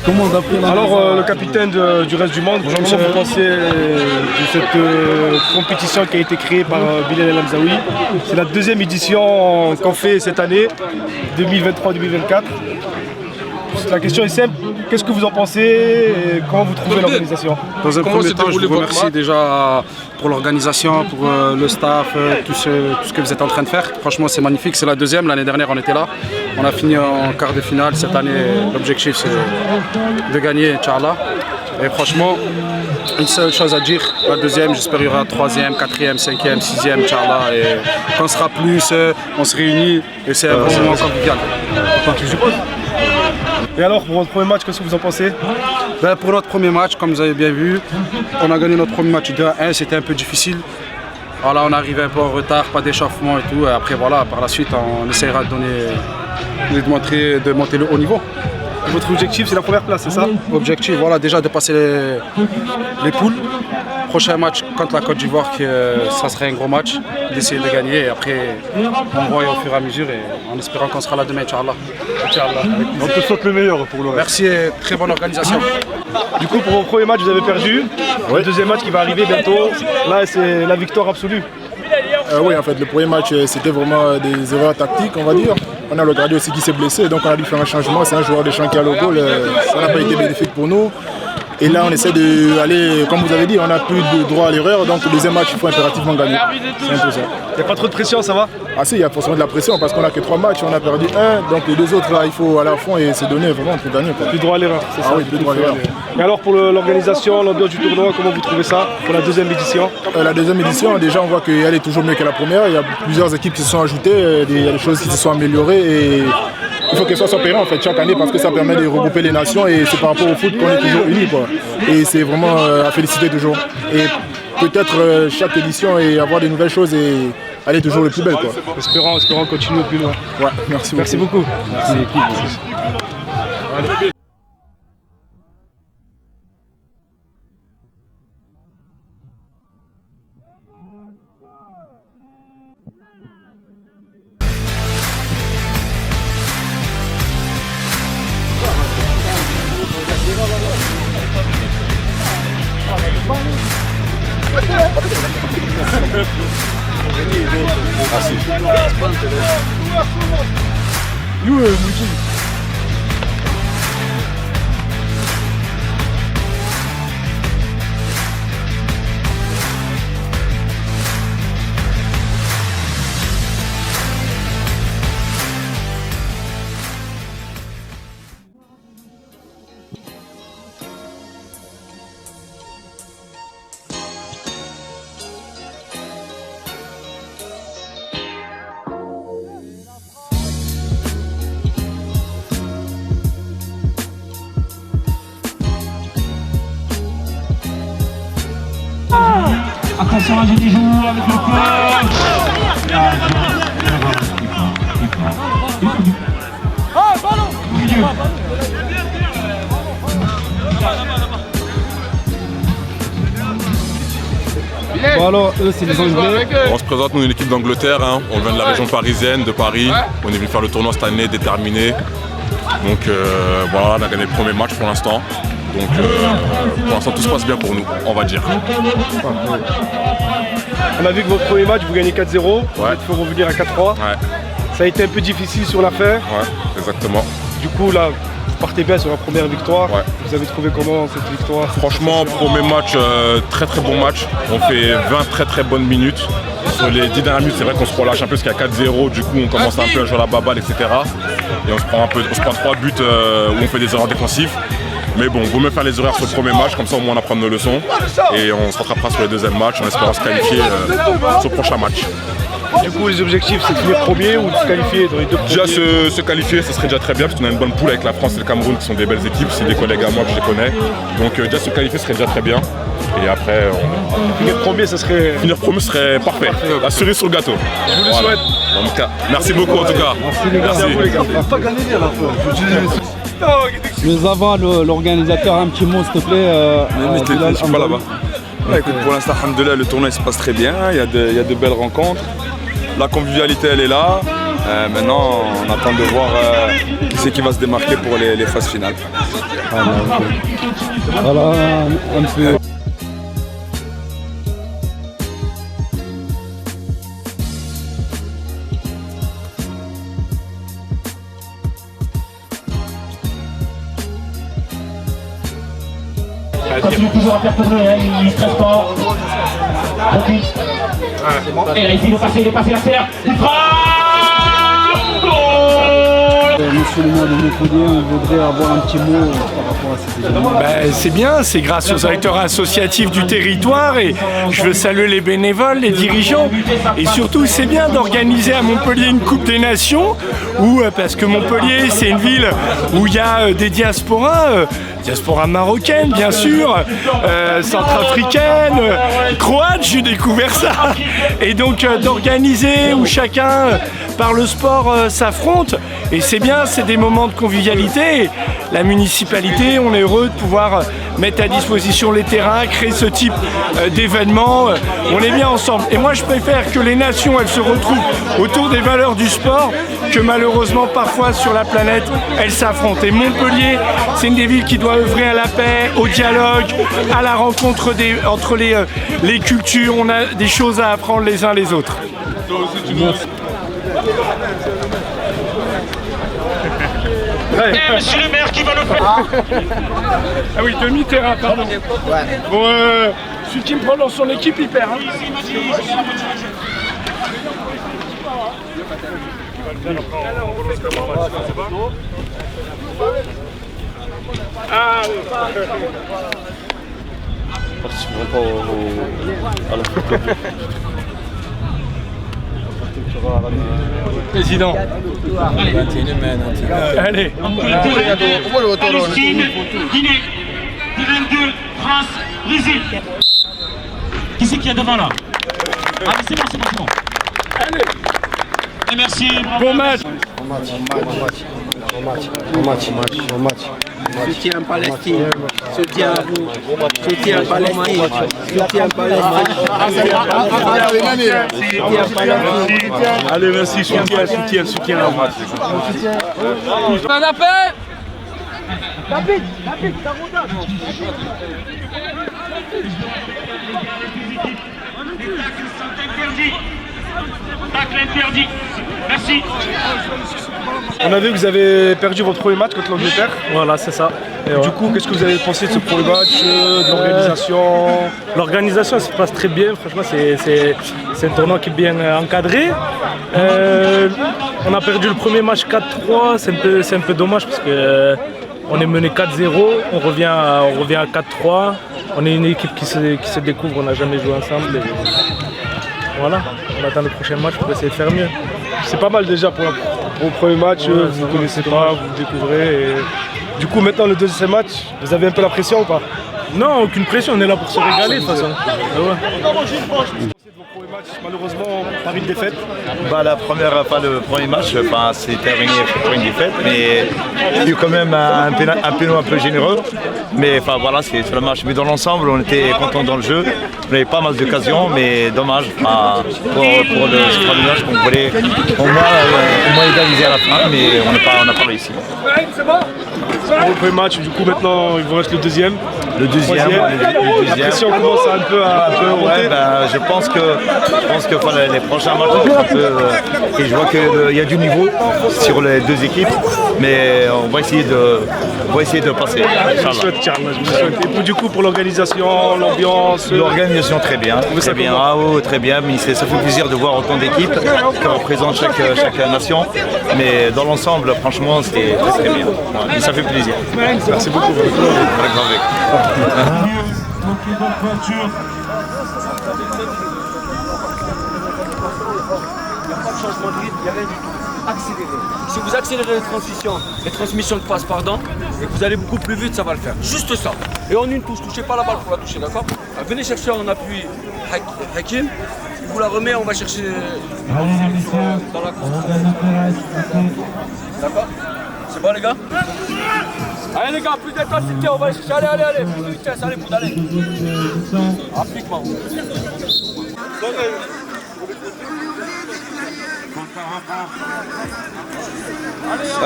Comment on a pris la Alors, le capitaine du reste du monde, comment vous pensez de cette compétition qui a été créée par Bilal El Hamzaoui? C'est la deuxième édition qu'on fait cette année, 2023-2024. La question est simple, qu'est-ce que vous en pensez et comment vous trouvez l'organisation? Dans un premier temps, je vous remercie déjà pour l'organisation, pour le staff, tout ce que vous êtes en train de faire. Franchement, c'est magnifique, c'est la deuxième. L'année dernière, on était là. On a fini en quart de finale. Cette année, l'objectif, c'est de gagner, Inch'Allah. Et franchement, une seule chose à dire, la deuxième, j'espère qu'il y aura troisième, quatrième, cinquième, sixième, Inch'Allah. Et quand on sera plus, on se réunit et c'est un bon moment convivial. Et alors, pour votre premier match, qu'est-ce que vous en pensez? Pour notre premier match, comme vous avez bien vu, on a gagné notre premier match 2-1, c'était un peu difficile. Voilà, on arrivait un peu en retard, pas d'échauffement et tout. Et après, voilà, par la suite, on essaiera de monter le haut niveau. Votre objectif, c'est la première place, c'est ça? Objectif, voilà, déjà de passer les poules. Prochain match contre la Côte d'Ivoire, ça serait un gros match, d'essayer de gagner. Et après, on voit au fur et à mesure, et en espérant qu'on sera là demain, Inch'Allah. On te souhaite le meilleur pour le reste. Merci et très bonne organisation. Du coup, pour vos premiers matchs, vous avez perdu. Le deuxième match qui va arriver bientôt, là, c'est la victoire absolue. Oui, en fait, le premier match, c'était vraiment des erreurs tactiques, on va dire. On a le gardien aussi qui s'est blessé, donc on a dû faire un changement. C'est un joueur de champ qui a le goal, ça n'a pas été bénéfique pour nous. Et là, on essaie d'aller, comme vous avez dit, on n'a plus de droit à l'erreur, donc le deuxième match, il faut impérativement gagner. C'est un peu ça. Il n'y a pas trop de pression, ça va? Ah si, il y a forcément de la pression parce qu'on n'a que 3 matchs, on a perdu 1, donc les 2 autres, là, il faut aller à fond et se donner vraiment pour gagner. Plus droit à l'erreur, c'est ça? Oui, plus droit à l'erreur. Et alors, pour l'organisation, l'ambiance du tournoi, comment vous trouvez ça pour la deuxième édition? La deuxième édition, déjà, on voit qu'elle est toujours mieux que la première. Il y a plusieurs équipes qui se sont ajoutées, il y a des choses qui se sont améliorées et il faut qu'elles soient opérées en fait chaque année parce que ça permet de regrouper les nations et c'est par rapport au foot qu'on est toujours unis, quoi. Et c'est vraiment à féliciter toujours. Et peut-être chaque édition et avoir des nouvelles choses et aller toujours le plus belle, quoi. Espérons continuer plus loin. Ouais, merci beaucoup. Merci. Attention à Génie joue avec le club. Bon alors, eux c'est les Anglais. On se présente, nous, une équipe d'Angleterre, hein. On vient de la région parisienne, de Paris. On est venu faire le tournoi cette année, déterminé. Donc voilà, on a gagné le premier match pour l'instant. Donc pour l'instant tout se passe bien pour nous, on va dire. On a vu que votre premier match, vous gagnez 4-0, il faut revenir à 4-3. Ouais. Ça a été un peu difficile sur la fin. Ouais, exactement. Du coup là, vous partez bien sur la première victoire. Ouais. Vous avez trouvé comment cette victoire? Franchement, premier match, très très bon match. On fait 20 très bonnes minutes. Sur les 10 dernières minutes, c'est vrai qu'on se relâche un peu parce qu'il y a 4-0, du coup on commence un peu à jouer à la baballe, etc. Et on se prend 3 buts où on fait des erreurs défensives. Mais bon, vaut mieux faire les erreurs sur le premier match, comme ça au moins on apprend nos leçons. Et on se rattrapera sur le deuxième match en espérant se qualifier sur le prochain match. Du coup, les objectifs, c'est de finir premier ou de se qualifier dans les 2 premiers? Déjà se qualifier, ça serait déjà très bien parce qu'on a une bonne poule avec la France et le Cameroun qui sont des belles équipes, c'est des collègues à moi que je les connais. Donc déjà se qualifier serait déjà très bien. Et après, finir premier, ça serait... Finir premier serait parfait. La cerise sur le gâteau. Je vous le souhaite. En tout cas, merci beaucoup en tout cas. Merci à vous les gars. On va pas gagner à la fin. Mais avant, l'organisateur, un petit mot s'il te plaît. Je suis pas là-bas. Écoute, pour l'instant, alhamdoulilah, le tournoi se passe très bien, il y a de belles rencontres. La convivialité elle est là. Maintenant, on attend de voir qui c'est qui va se démarquer pour les phases finales. Voilà, un peu. Continue toujours à faire tourner, hein, il ne stresse pas. Focus. Et là, il est passé la serre. Il frappe. Goal. Monsieur le maire de Montpellier, on voudrait avoir un petit mot par rapport à ces événements. C'est bien, c'est grâce aux acteurs associatifs du territoire et je veux saluer les bénévoles, les dirigeants et surtout c'est bien d'organiser à Montpellier une Coupe des Nations où, parce que Montpellier c'est une ville où il y a des diasporas, diaspora marocaine bien sûr, centrafricaine, croate, j'ai découvert ça et donc d'organiser où chacun par le sport s'affronte et c'est bien, c'est des moments de convivialité. La municipalité, on est heureux de pouvoir mettre à disposition les terrains, créer ce type d'événements. On est bien ensemble. Et moi, je préfère que les nations, elles se retrouvent autour des valeurs du sport, que malheureusement, parfois sur la planète, elles s'affrontent. Et Montpellier, c'est une des villes qui doit œuvrer à la paix, au dialogue, à la rencontre entre les cultures. On a des choses à apprendre les uns les autres. Merci. Et monsieur le maire qui va le faire. Ah oui, demi-terrain, pardon. Bon, celui qui me prend dans son équipe, il perd. Président. Allez. Palestine, Guinée, 22, France, Brésil. Qui c'est qu'il y a devant là? Ah mais c'est bon. Allez. Et merci, Bon match. Soutien Palestine, soutien à vous, soutien Palestine, soutien Palestine. Allez, merci, soutien. On a fait. Tacle interdit. Merci. On a vu que vous avez perdu votre premier match contre l'Angleterre. Voilà, c'est ça. Du coup, qu'est-ce que vous avez pensé de ce premier match, de l'organisation? L'organisation se passe très bien, franchement, c'est un tournoi qui est bien encadré. On a perdu le premier match 4-3, c'est un peu dommage parce qu'on est mené 4-0, on revient à 4-3. On est une équipe qui se découvre, on n'a jamais joué ensemble. Voilà, on attend le prochain match pour essayer de faire mieux. C'est pas mal déjà pour le premier match, vous ne connaissez pas, vous découvrez. Et... Du coup, maintenant le deuxième match, vous avez un peu la pression ou pas? Non, aucune pression, on est là pour se régaler de toute façon. Malheureusement, par une défaite. Le premier match, c'est terminé pour une défaite, mais il y a eu quand même un péno un peu généreux. Mais voilà, c'est le match. Mais dans l'ensemble, on était contents dans le jeu. On avait pas mal d'occasions, mais dommage pour le premier match qu'on voulait au moins égaliser à la fin, mais on n'a pas réussi. Pour le premier match, du coup maintenant il vous reste le deuxième. Le deuxième. La pression commence un peu à monter. Je pense que les prochains matchs, et je vois qu'il y a du niveau sur les deux équipes, mais on va essayer de passer. Je vous souhaite, Karl, je vous souhaite. Et du coup pour l'organisation, l'ambiance. L'organisation très bien. Très bien, mais ça fait plaisir de voir autant d'équipes qui représentent chaque nation. Mais dans l'ensemble, franchement, c'est très bien. Et ça fait plaisir. Merci beaucoup. Avec grand Changement de rythme, il n'y a rien du tout. Accélérez. Si vous accélérez les transmissions de passe, et que vous allez beaucoup plus vite, ça va le faire. Juste ça. Et en une touche, touchez pas la balle pour la toucher, d'accord? Venez chercher en appui Hakim. Il vous la remet, on va chercher dans la course. D'accord? C'est bon les gars? Allez les gars, plus d'intensité, on va aller chercher. Allez, plus de vitesse, allez, pour d'aller. Appliquement.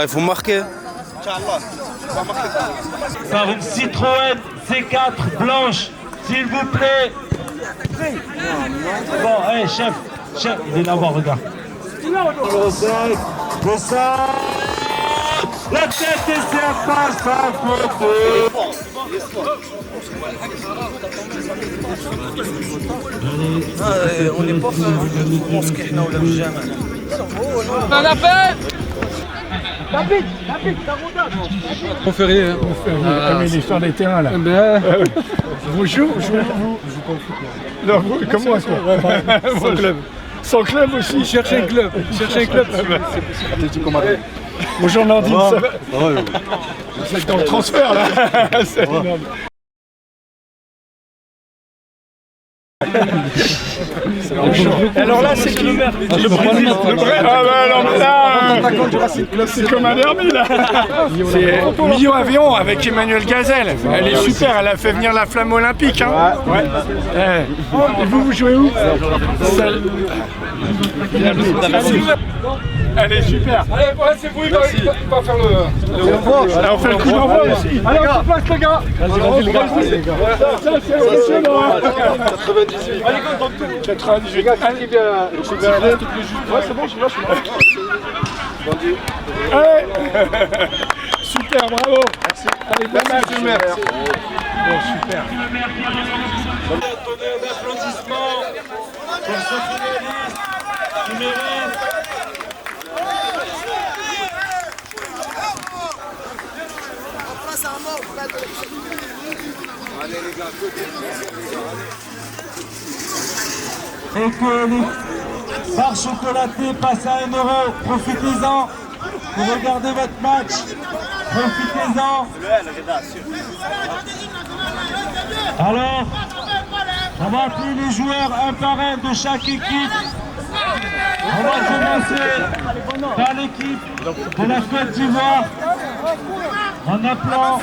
Il faut marquer. Par une Citroën C4 blanche, s'il vous plaît. Bon, hey, chef, il est là-bas, regarde. Le sac. La tête et ça passe à côté. On n'est pas On a fait. On fait rien. Comme l'histoire des terrains là. Vous jouez ou vous? Non, vous, comme moi quoi. Sans club. Sans club aussi. Cherchez un club. Cherchez un club. Bonjour Nandine. Vous êtes dans le transfert là. C'est énorme. Alors là, c'est qui le maire? Le président. Ah ben non, mais là, c'est comme un derby là. C'est Millau Avion avec Emmanuel Gazelle. Elle est super, elle a fait venir la flamme olympique. Hein. Ouais. Et vous jouez où? Elle est super. Allez, c'est vous, il va faire le... On fait le coup d'envoi aussi. Allez, on se place les gars. Vas-y, les gars. Ça, c'est impressionnant. 98. Allez, go, dans tout. 98. Ouais, c'est bon, je suis là. Allez. Super, bravo. Merci. Allez, bon match. Merci. Bon, super. Tonnerre d'applaudissements pour ce finaliste qui mérite. Et que les barres chocolatées passent à 1 €, profitez-en pour regarder votre match, profitez-en. Alors, on va appeler les joueurs un par un de chaque équipe. On va commencer par l'équipe de la Côte d'Ivoire en appelant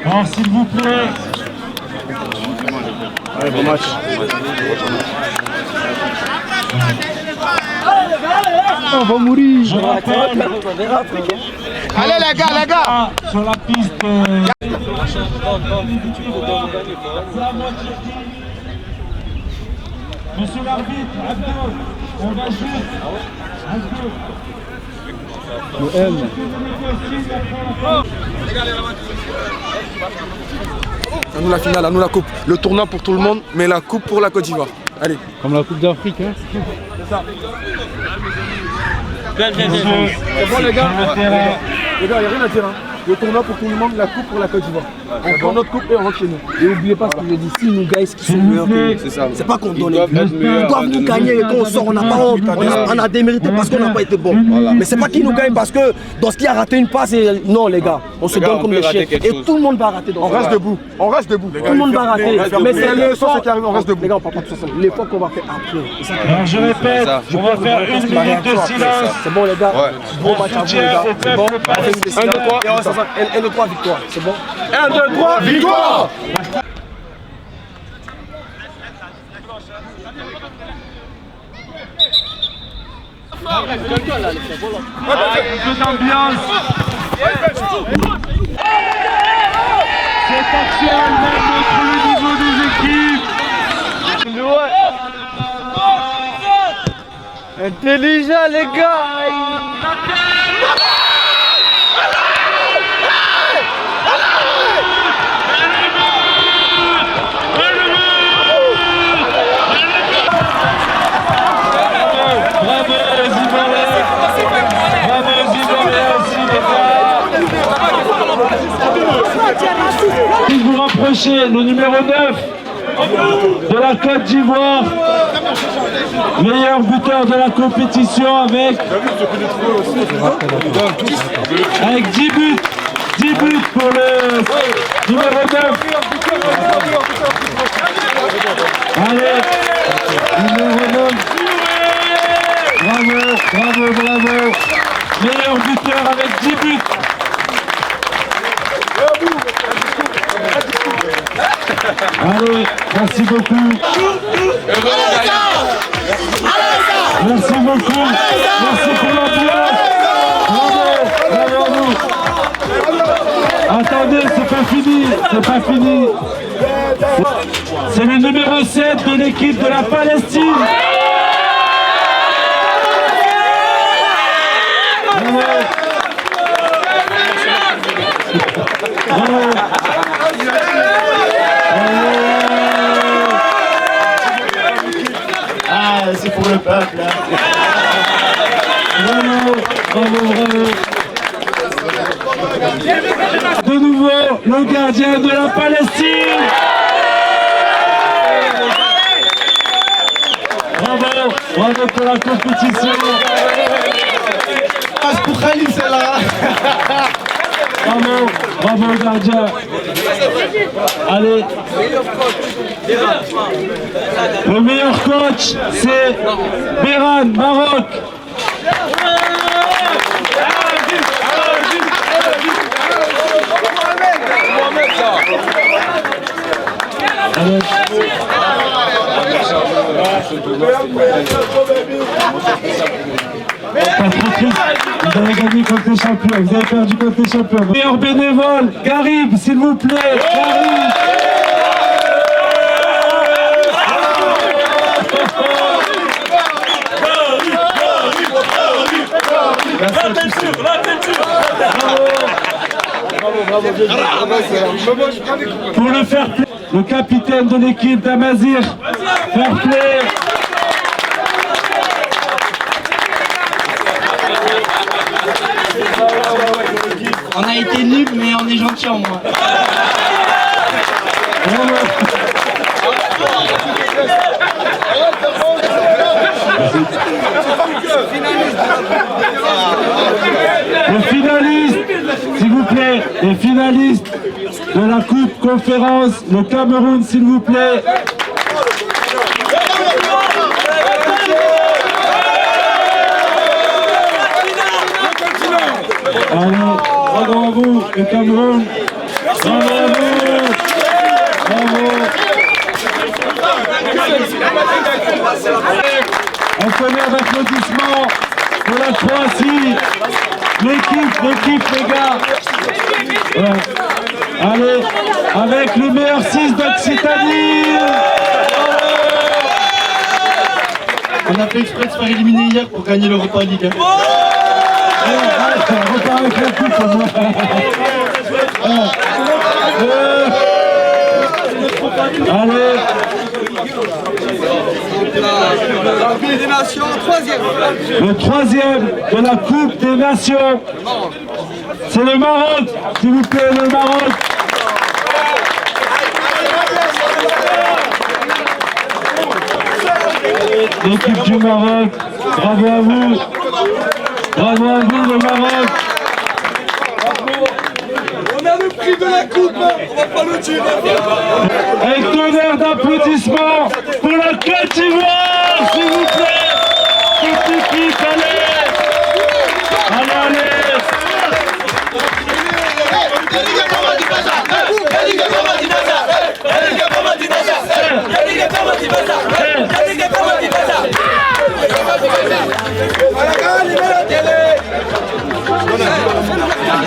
alors s'il vous plaît. Allez, bon match. On va mourir. Je rappelle. Allez les gars. Sur la piste. Monsieur l'arbitre, Abdou, on va juste. Le M. À nous la finale, à nous la coupe. Le tournoi pour tout le monde, mais la coupe pour la Côte d'Ivoire. Allez. Comme la Coupe d'Afrique, hein. C'est ça. C'est bon les gars. Les gars, il n'y a rien à dire. Hein. Le tournoi pour tout le monde, la coupe pour la Côte d'Ivoire. On prend notre coupe et on rentre chez nous. Et n'oubliez pas ce que je dis, si nous gagnons, qui sont meilleurs que c'est ça. C'est pas qu'on donne. Ils doivent nous gagner et quand on sort, on n'a pas honte. On a démérité parce qu'on n'a pas été bon. Mais c'est pas qu'ils nous gagnent parce que dans ce qui a raté une passe, non les gars, on se donne comme des chiens. Et tout le monde va rater. On reste debout. On reste debout. Tout le monde va rater. Mais c'est l'effort qui arrive, on reste debout. Les gars, on parle pas de ça. L'effort qu'on va faire après. Alors je répète, on va faire 1 minute de silence. C'est bon les gars. Bon match à vous les gars. C'est bon. 1, 2, 3. 1, 2, 3, victoire. C'est bon. 1, 2, 3, victoire! Peu d'ambiance. C'est actuellement notre niveau des équipes. Intelligent les gars! Je vous s'approcher, le numéro 9 de la Côte d'Ivoire, meilleur buteur de la compétition avec 10 buts. 10 buts pour le numéro 9. Allez, numéro 9. Bravo, bravo, bravo. Meilleur buteur avec 10 buts. Allez, merci beaucoup. Merci beaucoup. Merci pour l'ambiance. Bravo, bravo à vous. Attendez, c'est pas fini, c'est pas fini. C'est le numéro 7 de l'équipe de la Palestine. Bravo. Bravo. Ah, c'est pour le peuple. Bravo, bravo, bravo. De nouveau, le gardien de la Palestine. Bravo, bravo pour la compétition. Passe pour Khalil, celle-là. Bravo, bravo gardien. Allez. Le meilleur coach, c'est Beran, Maroc. Vous avez gagné contre les champions, vous avez perdu contre les champions. Meilleur bénévole, Garib, s'il vous plaît, Garib. Pour le fair play, le capitaine de l'équipe d'Amazir, fair play. On a été nuls, mais on est gentils en moins. Les finalistes, s'il vous plaît, les finalistes de la Coupe Conférence, le Cameroun, s'il vous plaît. Allez, bravo à vous, le Cameroun. Bravo à vous. Bravo. Un tonnerre d'applaudissements pour la Croatie. L'équipe, les gars. Ouais. Allez, avec le meilleur 6 d'Occitanie. On a fait exprès de se faire éliminer hier pour gagner l'Europa League. Repars avec la coupe. Allez. La Coupe des Nations, troisième. Le troisième de la Coupe des Nations. C'est le Maroc, s'il vous plaît, le Maroc. L'équipe du Maroc, bravo à vous. Bravo à vous, le Maroc. On a le prix de la coupe, on va pas le dire. Un tonnerre d'applaudissements pour la Côte d'Ivoire, s'il vous plaît. Toute l'équipe, allez. Allez.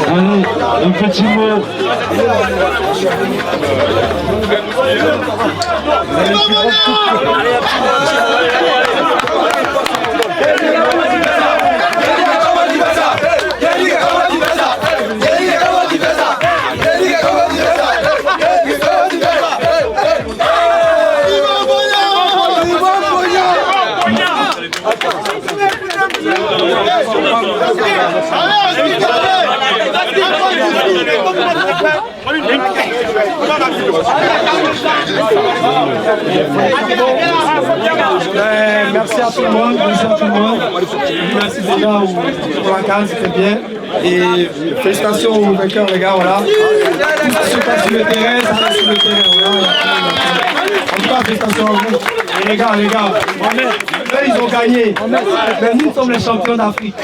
Allez, un petit mot. Allez, Merci à tout le monde, merci à tout le monde. Merci déjà pour la canne, c'était bien. Et félicitations aux vainqueurs les gars, voilà. C'est pas sur le terrain, c'est pas sur le terrain, voilà. En tout cas, félicitations à vous. Et les gars, eux ils ont gagné. Mais nous sommes les champions d'Afrique.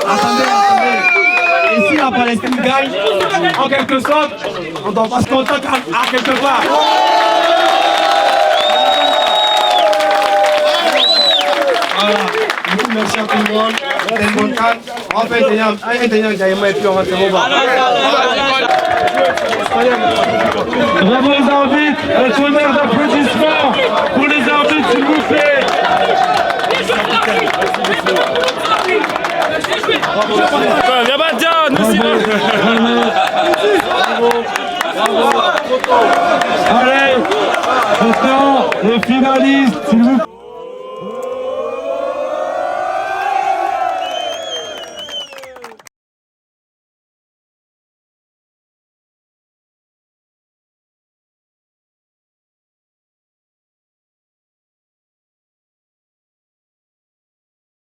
Attendez. Et si la Palestine gagne, en quelque sorte, on doit pas se contenter à quelque part. Voilà. Du coup, merci à tout le monde. C'était une bonne canne. On va faire un dernier et puis on va se revoir. Bravo aux arbitres, un tonnerre d'applaudissements pour les arbitres s'il vous plaît. Allez, maintenant les finalistes s'il vous plaît.